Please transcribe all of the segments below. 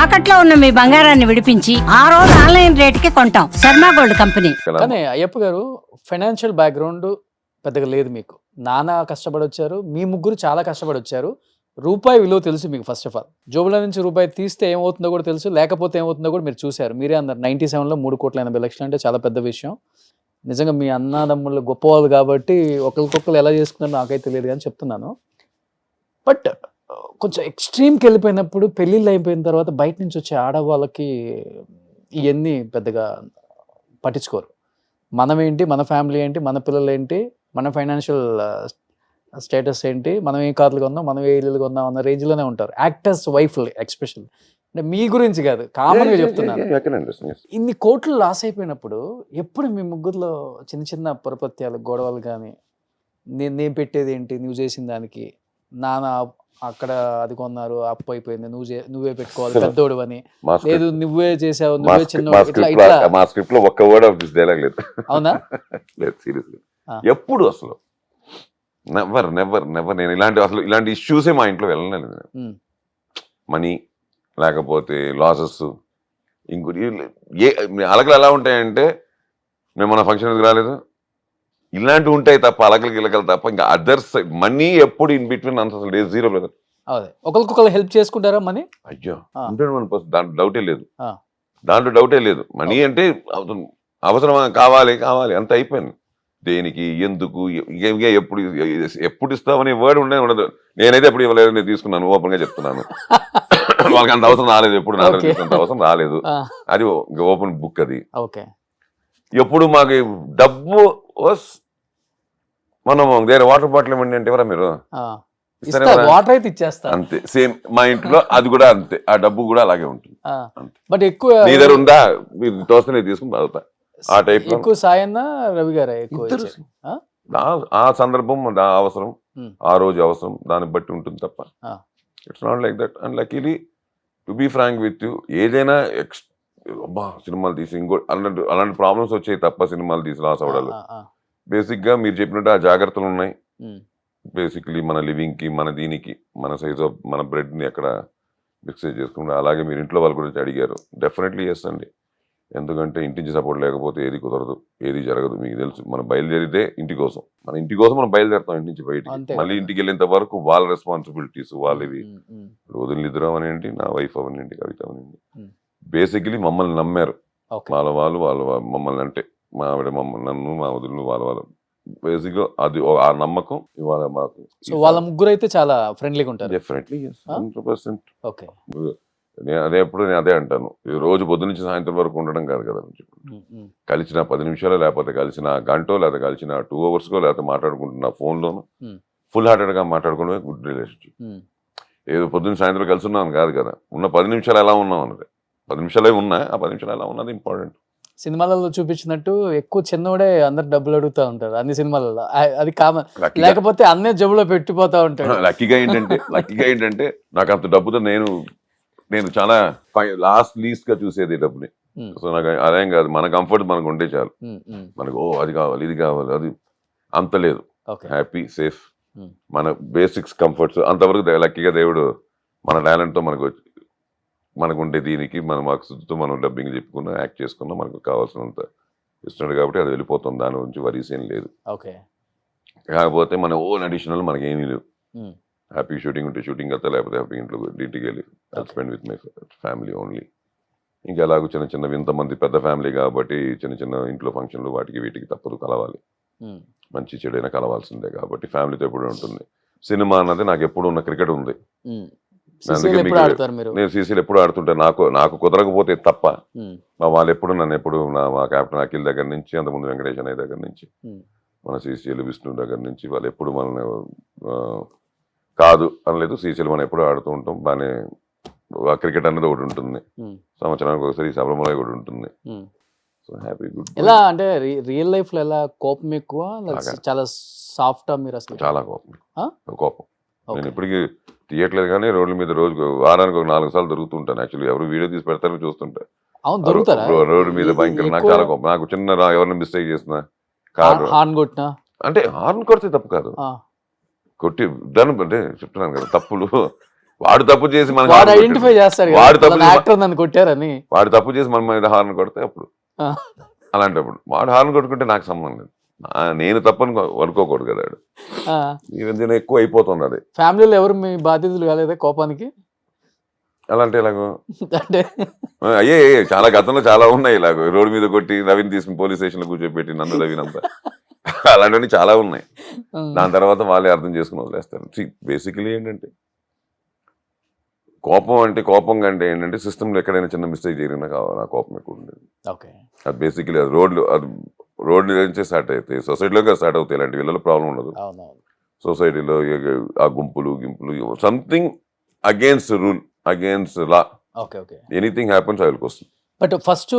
తాకట్లో ఉన్న మీ బంగారాన్ని విడిపించి ఆ రోజు ఆన్లైన్ రేటుకి కొంటాం. Sharma gold company. కానీ అయ్యప్ప గారు ఫైనాన్షియల్ బ్యాక్గ్రౌండ్ పెద్దగా లేదు మీకు. నాన్న కష్టపడి వచ్చారు, మీ ముగ్గురు చాలా కష్టపడి వచ్చారు. రూపాయి విలువ తెలుసు మీకు. ఫస్ట్ ఆఫ్ ఆల్ జోబుల నుంచి రూపాయి తీస్తే ఏమవుతుందో కూడా తెలుసు, లేకపోతే ఏమవుతుందో కూడా మీరు చూశారు. మీరే అన్నారు 97లో 3,80,00,000 అంటే చాలా పెద్ద విషయం. నిజంగా మీ అన్నదమ్ముళ్ళు గొప్పవాళ్ళు కాబట్టి ఒకరికొకరు ఎలా చేసుకున్నారో నాకైతే తెలియదు కానీ చెప్తున్నాను. బట్ కొంచెం ఎక్స్ట్రీమ్కి వెళ్ళిపోయినప్పుడు పెళ్ళిళ్ళు అయిపోయిన తర్వాత బయట నుంచి వచ్చే ఆడవాళ్ళకి ఇవన్నీ పెద్దగా పట్టించుకోరు. మనమేంటి, మన ఫ్యామిలీ ఏంటి, మన పిల్లలు ఏంటి, మన ఫైనాన్షియల్ స్టేటస్ ఏంటి, మనం ఏ కార్లు కొన్నాం, మనం ఏ ఇల్లు కొన్నాం అన్న రేంజ్లోనే ఉంటారు. యాక్టర్స్ వైఫ్లు ఎక్స్పెషల్. అంటే మీ గురించి కాదు, కామన్గా చెప్తున్నాను. ఇన్ని కోట్లు లాస్ అయిపోయినప్పుడు ఎప్పుడు మీ ముగ్గురులో చిన్న చిన్న పొరపత్యాలు, గొడవలు కానీ, నేను పెట్టేది ఏంటి, నువ్వు చేసిన దానికి, నాన్న అక్కడ అది కొన్నారు, అప్పు అయిపోయింది, నువ్వే పెట్టుకోవాలి పెద్దోడు అని, లేదు నువ్వే చేసావు, నువ్వే చిన్న, మా స్క్రిప్ట్ లో ఒక్క వర్డ్ ఆఫ్ దిస్ డైలాగ్ లేదు. అవునా? లేదు, సీరియస్లీ. ఎప్పుడు అసలు నెవర్ నెవర్ నెవర్ నేను ఇలాంటి ఇష్యూసే మా ఇంట్లో వెళ్ళలేదు. మనీ లేకపోతే లాసెస్, ఇంకోటి అలకలు ఎలా ఉంటాయంటే, మేము మన ఫంక్షన్ రాలేదు, ఇలాంటివి ఉంటాయి తప్ప, అలకలు గిలకలు తప్ప ఇంకా అదర్స్ మనీ ఎప్పుడు ఇన్ బిట్వీన్ అంత అసలు జీరో లేదు. ఒకరికొకరు హెల్ప్ చేసుకుంటారా మనీ? అయ్యో, దాంట్లో డౌటే లేదు. మనీ అంటే అవసరం, కావాలి కావాలి అంత అయిపోయింది. దేనికి, ఎందుకు, ఎప్పుడు ఇస్తామని వర్డ్ ఉండదు. నేనైతే ఎప్పుడు ఇవ్వలేదు, నేను తీసుకున్నాను, ఓపెన్ గా చెప్తున్నాను. వాళ్ళకి అంత అవసరం రాలేదు, ఎప్పుడు అంత అవసరం రాలేదు. అది ఓపెన్ బుక్. అది ఎప్పుడు మాకు డబ్బు మనం వేరే వాటర్ బాటిల్ ఇవ్వండి అంటే ఎవరా మీరు, వాటర్ అయితే ఇచ్చేస్తా అంతే. సేమ్ మా ఇంట్లో అది కూడా అంతే, ఆ డబ్బు కూడా అలాగే ఉంటుంది. బట్ ఎక్కువ నీ దగ్గర ఉందా, మీరు తోస్తనే తీసుకుని తాగుతా ఆ టైప్. ఎక్కువ సాయన్న రవి గారు ఆ సందర్భం, ఆ అవసరం, ఆ రోజు అవసరం, దాన్ని బట్టి ఉంటుంది తప్ప it's not like that. And luckily to be frank with you, ఏదైనా అబ్బా సినిమాలు తీసి అలాంటి ప్రాబ్లమ్స్ వచ్చాయి తప్ప సినిమాలు తీసి లాస్ అవ్వడాలు. బేసిక్ గా మీరు చెప్పినట్టు ఆ జాగ్రత్తలు ఉన్నాయి. బేసిక్లీ మన లివింగ్ కి, మన దీనికి, మన సైజ్ ఆఫ్ మన బ్రెడ్ ని ఎక్కడ మిక్స్ చేసుకుంటే, అలాగే మీరు ఇంట్లో వాళ్ళ గురించి అడిగారు. డెఫినెట్లీ ఎస్ అండి. ఎందుకంటే ఇంటి నుంచి సపోర్ట్ లేకపోతే ఏది కుదరదు, ఏది జరగదు. మీకు తెలుసు, మనం బయలుదేరితే ఇంటి కోసం, మనం బయలుదేరుతాం ఇంటి నుంచి బయటికి. మళ్ళీ ఇంటికి వెళ్ళేంత వరకు వాళ్ళ రెస్పాన్సిబిలిటీస్ వాళ్ళవి. వదిలిద్దాం అనేంటి, నా వైఫ్ అవనండి, కవిత అవనండి, బేసిక్లీ మమ్మల్ని నమ్మారు. వాళ్ళు మమ్మల్ని, అంటే మా ఆవిడ మమ్మల్ని, నన్ను, మా వదిలిను, వాళ్ళు బేసిక్ గా అది ఆ నమ్మకం ఇవాళ మాకు. వాళ్ళ ముగ్గురు అయితే చాలా ఫ్రెండ్లీగా ఉంటారు. డెఫినెట్లీ 100%. అదే ఎప్పుడు నేను అదే అంటాను, రోజు పొద్దు నుంచి సాయంత్రం వరకు ఉండడం కాదు కదా. కలిసిన 10 నిమిషాలు, లేకపోతే కలిసిన గంటో, లేకపోతే కలిసిన 2 hours, లేకపోతే మాట్లాడుకుంటున్నా ఫోన్లోను, ఫుల్ హార్టెడ్ గా మాట్లాడుకునే గుడ్ రిలేషన్షిప్. ఏదో పొద్దున్న సాయంత్రం కలిసి ఉన్నాను కాదు కదా. ఉన్న 10 నిమిషాలు ఎలా ఉన్నాం అన్నది, 10 నిమిషాలే ఉన్నా, ఆ 10 నిమిషాలు ఎలా ఉన్నది ఇంపార్టెంట్. సినిమాలలో చూపించినట్టు ఎక్కువ చిన్నోడే అందరు డబ్బులు అడుగుతా ఉంటారు అన్ని సినిమాలలో, అది కామన్. లేకపోతే అన్నే జబ్బులో పెట్టిపోతా ఉంటాడు. లక్కీగా ఏంటంటే నాకు అంత డబ్బుతో నేను చాలా లీస్ట్ గా చూసేది డబ్బుని. సో నాకు అదేం కాదు, మన కంఫర్ట్ మనకు ఉంటే చాలు. మనకు అది కావాలి, ఇది కావాలి, అది అంత లేదు. హ్యాపీ, సేఫ్, మన బేసిక్స్ కంఫర్ట్స్ అంతవరకు లక్కీగా దేవుడు మన టాలెంట్ తో మనకు ఉండే దీనికి మనం మాకు మనం డబ్బింగ్ చెప్పుకున్నా, యాక్ట్ చేసుకున్నా, మనకు కావాల్సినంత ఇస్తున్నాడు కాబట్టి అది వెళ్ళిపోతుంది. దాని గురించి వరీస్ ఏం లేదు. కాకపోతే మన ఓన్ అడిషనల్ మనకి ఏమీ లేవు. హ్యాపీ షూటింగ్ ఉంటే షూటింగ్ వెళ్తా, లేకపోతే హ్యాపీ ఇంటికి వెళ్ళి spend with my family only. ఇంకా అలాగూ చిన్న చిన్న, ఇంతమంది పెద్ద ఫ్యామిలీ కాబట్టి చిన్న చిన్న ఇంట్లో ఫంక్షన్లు వాటికి వీటికి తప్పదు, కలవాలి. మంచి చెడైనా కలవాల్సిందే కాబట్టి ఫ్యామిలీతో ఎప్పుడు ఉంటుంది. సినిమా అన్నది నాకు ఎప్పుడు ఉన్న క్రికెట్ ఉంది. నేను సీసీలు ఎప్పుడు ఆడుతుంటే నాకు కుదరకపోతే తప్ప వాళ్ళు ఎప్పుడు నన్ను మా కెప్టెన్ అఖిల్ దగ్గర నుంచి, అంతకుముందు వెంకటేష్ అనే దగ్గర నుంచి, మన సీసీఎల్ విష్ణు దగ్గర నుంచి, వాళ్ళు ఎప్పుడు మనల్ని కాదు అనలేదు. సీసీలు మనం ఎప్పుడు ఆడుతూ ఉంటాం బానే. క్రికెట్ అనేది ఒకటి ఉంటుంది, సంవత్సరానికి ఒకసారి సభలో కూడా ఉంటుంది. So happy, good. ఎలా అంటే రియల్ లైఫ్ లో ఎలా కోపం ఎక్కువ, చాలా సాఫ్ట్ మీరు అసలు? చాలా కోపం. నేను ఇప్పటికీ తీయట్లేదు కానీ రోడ్ల మీద రోజు వారానికి 4 సార్లు దొరుకుతుంటాను. యాక్చువల్లీ ఎవరు వీడియో తీసి పెడతారో చూస్తుంటా. రోడ్డు మీద భయంకర, నాకు చాలా కోపం. నాకు చిన్న ఎవరిని మిస్టేక్ చేసిన కారు అంటే హార్న్ కొడితే తప్పు కాదు, కొట్టి దాని అంటే చెప్తున్నాను కదా, తప్పులు వాడు తప్పు చేసి మన వాడు ఐడెంటిఫై చేస్తాడు వాడు తప్పు యాక్టర్ నన్ను కొట్టారని. వాడు తప్పు చేసి మన మీద హార్న్ కొడితే అప్పుడు అలాంటప్పుడు వాడు హార్న్ కొట్టుకుంటే నాకు సంబంధం లేదు. నేను తప్పని అనుకోకూడదు కదా. ఈ మధ్యన ఎక్కువ అయిపోతుంది అది. ఫ్యామిలీలో ఎవరు మీ బాధ్యతలు కాలేదా కోపానికి? అలాంటి ఇలాగో అంటే అయ్యే చాలా గతంలో చాలా ఉన్నాయి ఇలాగో. రోడ్డు మీద కొట్టి రవిని తీసుకుని పోలీస్ స్టేషన్ లో కూర్చోబెట్టి నన్ను రవినంతా అలాంటివన్నీ చాలా ఉన్నాయి. దాని తర్వాత వాళ్ళే అర్థం చేసుకుని వదిలేస్తారు. బేసికలీ ఏంటంటే కోపం అంటే కోపంగా అంటే ఏంటంటే సిస్టంలో ఎక్కడైనా చిన్న మిస్టేక్ జరిగినా నా కోపం ఎక్కువ ఉండేది. అది బేసికలీ అది రోడ్లు నుంచే స్టార్ట్ అవుతాయి, సొసైటీలోకి స్టార్ట్ అవుతాయి. ఇలాంటి వీళ్ళలో ప్రాబ్లం ఉండదు. సొసైటీలో ఆ గుంపులు something against rule, against law, anything happens I will question. But first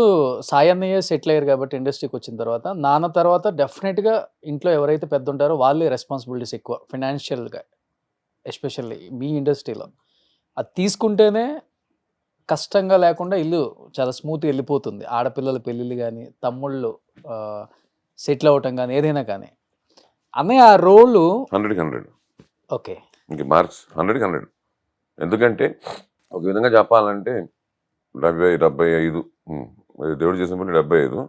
Sai అన్నయ్య సెటిల్ అయ్యారు కాబట్టి ఇండస్ట్రీకి వచ్చిన తర్వాత, నాన్న తర్వాత డెఫినెట్గా ఇంట్లో ఎవరైతే పెద్ద ఉంటారో వాళ్ళే రెస్పాన్సిబిలిటీస్ ఎక్కువ ఫైనాన్షియల్గా, ఎస్పెషల్లీ మీ ఇండస్ట్రీలో. అది తీసుకుంటేనే కష్టంగా లేకుండా ఇల్లు చాలా స్మూత్గా వెళ్ళిపోతుంది. ఆడపిల్లల పెళ్ళిళ్ళు కానీ, తమ్ముళ్ళు సెటిల్ అవ్వటం కానీ, ఏదైనా కానీ. అన్నయ్య ఆ రోలు 100 ఓకే ఇంక మార్క్స్ 100 ఎందుకంటే ఒక విధంగా చెప్పాలంటే 75 దేవుడు చేసిన పని 75.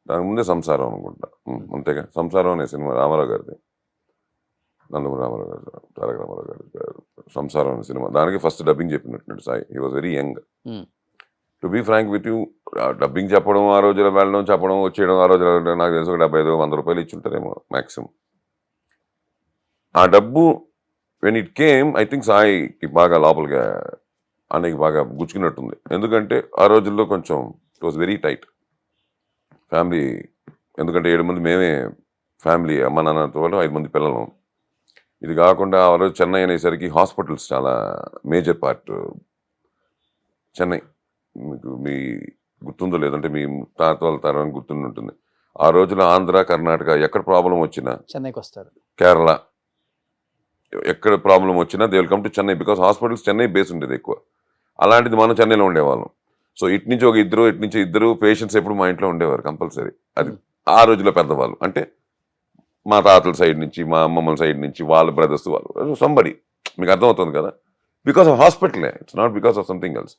దానికి ముందే సంసారం అనుకుంటా, అంతేగా. సంసారం అనే సినిమా రామారావు గారిది, నందమూరి రామారావు గారు, తారక రామారావు గారి సంసారం అనే సినిమా. దానికి ఫస్ట్ డబ్బింగ్ చెప్పినట్టు Sai. He was very young. To be frank with you, dubbing చెప్పడం, ఆ రోజులో వెళ్ళడం, చెప్పడం, వచ్చేయడం, ఆ రోజులో నాకు తెలుసు 75-100 రూపాయలు ఇచ్చి ఉంటారేమో మ్యాక్సిమం. ఆ డబ్బు when it came, I think సాయికి బాగా లోపలిగా అన్నయ్యకి బాగా గుచ్చుకున్నట్టుంది. ఎందుకంటే ఆ రోజుల్లో కొంచెం it was very tight family. ఎందుకంటే 7 మంది మేమే ఫ్యామిలీ, అమ్మ నాన్నతో వాళ్ళు 5 మంది పిల్లలు. ఇది కాకుండా ఆ రోజు చెన్నై అనేసరికి హాస్పిటల్స్ చాలా మేజర్ పార్ట్. చెన్నై మీ గుర్తుందో లేదంటే మీ తాత వాళ్ళ తరం గుర్తుండి ఉంటుంది. ఆ రోజులో ఆంధ్ర, కర్ణాటక ఎక్కడ ప్రాబ్లం వచ్చినా చెన్నైకి వస్తారు, కేరళ ఎక్కడ ప్రాబ్లం వచ్చినా they will come to Chennai, because hospitals Chennai base ఉండేది ఎక్కువ. అలాంటిది మనం చెన్నైలో ఉండేవాళ్ళం. సో ఇటు నుంచి ఒక ఇటు నుంచి ఇద్దరు పేషెంట్స్ ఎప్పుడు మా ఇంట్లో ఉండేవారు కంపల్సరీ. అది ఆ రోజుల్లో పెద్దవాళ్ళు అంటే మా తాతల సైడ్ నుంచి, మా అమ్మమ్మల సైడ్ నుంచి, వాళ్ళ బ్రదర్స్, వాళ్ళు సంబడి. మీకు అర్థమవుతుంది కదా, బికాస్ ఆఫ్ హాస్పిటలే, it's not because of something else.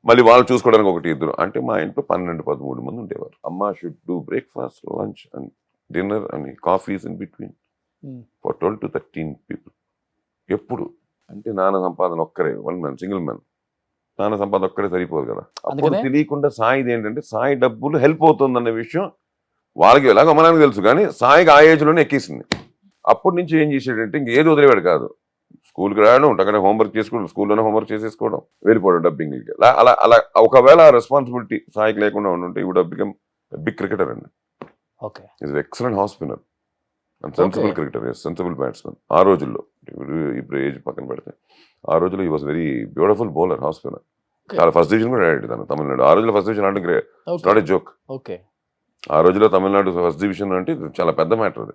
మళ్ళీ వాళ్ళు చూసుకోవడానికి 1-2. అంటే మా ఇంట్లో 12-13 మంది ఉండేవారు. అమ్మ should do breakfast, lunch and dinner and coffees in between for 12 to 13 people. ఎప్పుడు అంటే నాన్న సంపాదన ఒక్కరే, 1 man, సింగిల్ మ్యాన్. నాన్న సంపాదన ఒక్కడే సరిపోదు కదా. అప్పుడు తెలియకుండా సాయిది ఏంటంటే సాయి డబ్బులు హెల్ప్ అవుతుంది అనే విషయం వాళ్ళకి ఎలాగో అమ్మనానికి తెలుసు, కానీ సాయికి ఆ ఏజ్లోనే ఎక్కేసింది. అప్పటి నుంచి ఏం చేసాడంటే ఇంకేది వదిలేవాడు కాదు. స్కూల్కి రావడం, అక్కడ హోంవర్క్ చేసుకోవడం, స్కూల్లోనే హోంవర్క్ చేసేసుకోవడం, వెళ్ళిపోవడం డబ్బింగ్కి. అలా అలా ఒకవేళ ఆ రెస్పాన్సిబిలిటీ సాయికి లేకుండా ఉండుంటే he would have become big cricketer అండి. Is excellent off spinner and sensible cricketer, sensible batsmen. ఆ రోజుల్లో, ఇప్పుడు ఏజ్ పక్కన పెడితే ఆ రోజుల్లో he was very beautiful bowler, off spinner. చాలా ఫస్ట్ డివిజన్ కూడా ఆడాడు తను తమిళనాడు. ఆ రోజుల్లో ఫస్ట్ డివిజన్ అంటే నాట్ ఏ జోక్. ఆ రోజుల్లో తమిళనాడు ఫస్ట్ డివిజన్ అంటే చాలా పెద్ద మ్యాటర్ అది.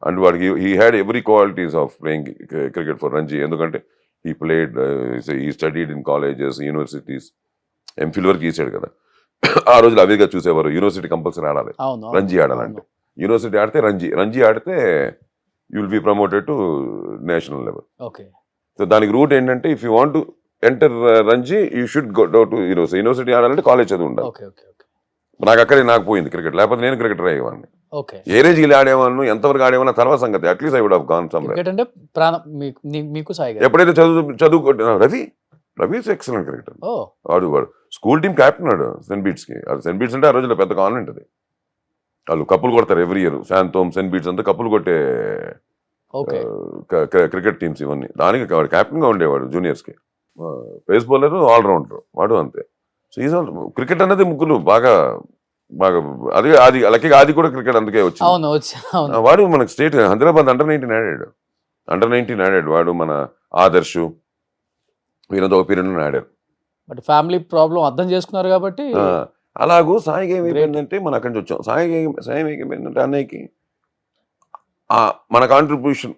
అండ్ వాడికి he had every qualities of playing cricket for Ranji. ఎందుకంటే హీ ప్లేడ్, ఈ studied in colleges, universities, MPhil వరకు తీసాడు కదా. ఆ రోజులు అవేగా చూసేవారు. యూనివర్సిటీ కంపల్సరీ ఆడాలి, రంజీ ఆడాలంటే. యూనివర్సిటీ ఆడితే రంజీ ఆడితే you will be promoted to national level. So దానికి రూట్ ఏంటంటే if you want to enter Ranji you should go to university. University ఆడాలంటే కాలేజ్ చదువు ఉండాలి. నాకు పోయింది క్రికెట్, లేకపోతే నేను క్రికెటర్ అయ్యేవాడిని. ఏ రేంజ్కి ఆడేవాళ్ళు, ఎంతవరకు ఆడేవాళ్ళ తర్వాత సంగతి. At least I would have gone somewhere. ఎప్పుడైతే చదువుకుంటున్నా రవి ఎక్సలెంట్ క్రికెటర్. వాడు స్కూల్ టీమ్ క్యాప్టెన్ ఆడు సెయింట్ బీట్స్ కి. సెయింట్ బీట్స్ అంటే ఆ రోజుల్లో పెద్ద కాన్వెంట్ అది. వాళ్ళు కప్పులు కొడతారు every year. Santhome, Saint Bede's అంతా కప్పులు కొట్టే క్రికెట్ టీమ్స్ ఇవన్నీ. దానికి వాడు క్యాప్టెన్ గా ఉండేవాడు జూనియర్స్ కి. పేస్ బౌలర్, ఆల్రౌండర్ వాడు అంతే. సో ఈజ్ క్రికెట్ అనేది ముగ్గురు బాగా అది లక్కీగా అది కూడా క్రికెట్ అందుకే వచ్చింది. వాడు మనకు స్టేట్ హైదరాబాద్ అండర్-19 ఆడాడు. అండర్-19 ఆడాడు వాడు. మన ఆదర్శ్ వీళ్ళతో ఒక పీరియడ్ ఆడారు. ఫ్యామిలీ ప్రాబ్లం అర్థం చేసుకున్నారు కాబట్టి. అలాగూ సాయికి ఏమైపోయిందంటే మనం అక్కడి నుంచి వచ్చాం. సాయి ఏమైపోయిందంటే అన్నయ్యకి మన contribution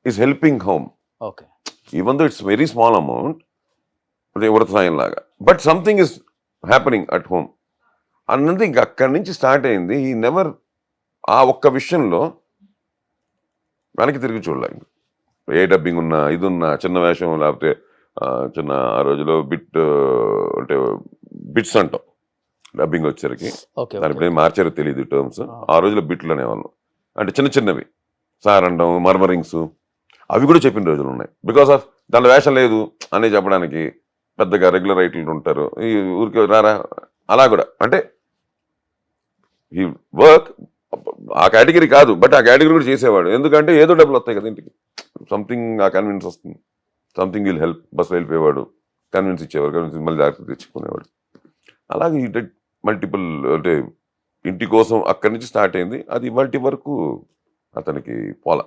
is helping home. Even though it's very small amount, ఎవరి సాయం లాగా, but something is happening at home అన్నది ఇంక అక్కడి నుంచి స్టార్ట్ అయింది. ఈ నెవర్ ఆ ఒక్క విషయంలో వెనక్కి తిరిగి చూడలే. ఏ డబ్బింగ్ ఉన్నా, ఇది ఉన్నా, చిన్న వేషం లేకపోతే చిన్న ఆ రోజులో అంటే బిట్స్ అంటాం డబ్బింగ్ వచ్చేసరికి. ఓకే దాని ఇప్పుడు ఏం మార్చారో తెలియదు టర్మ్స్. ఆ రోజులో బిట్లు అనేవాళ్ళం. అంటే చిన్న చిన్నవి సార్ అంటాం, మర్మరింగ్స్ అవి కూడా చెప్పిన రోజులు ఉన్నాయి. బికాస్ ఆఫ్ దాంట్లో వేషం లేదు అని చెప్పడానికి పెద్దగా రెగ్యులర్ రైటర్లు ఉంటారు, ఈ ఊరికి రారా అలా కూడా. అంటే ఈ వర్క్ ఆ కేటగిరీ కాదు, బట్ ఆ కేటగిరీ కూడా చేసేవాడు. ఎందుకంటే ఏదో డబ్బులు వస్తాయి కదా ఇంటికి, సంథింగ్ ఆ కన్విన్స్ వస్తుంది, సంథింగ్ విల్ హెల్ప్. బస్సులో వెళ్ళిపోయేవాడు, కన్విన్స్ ఇచ్చేవాడు, కన్విన్స్ మళ్ళీ జాగ్రత్త తెచ్చుకునేవాడు. అలాగే ఈ మల్టిపుల్ అంటే ఇంటి కోసం అక్కడి నుంచి స్టార్ట్ అయింది. అది ఇవాల్టి వరకు అతనికి పోల.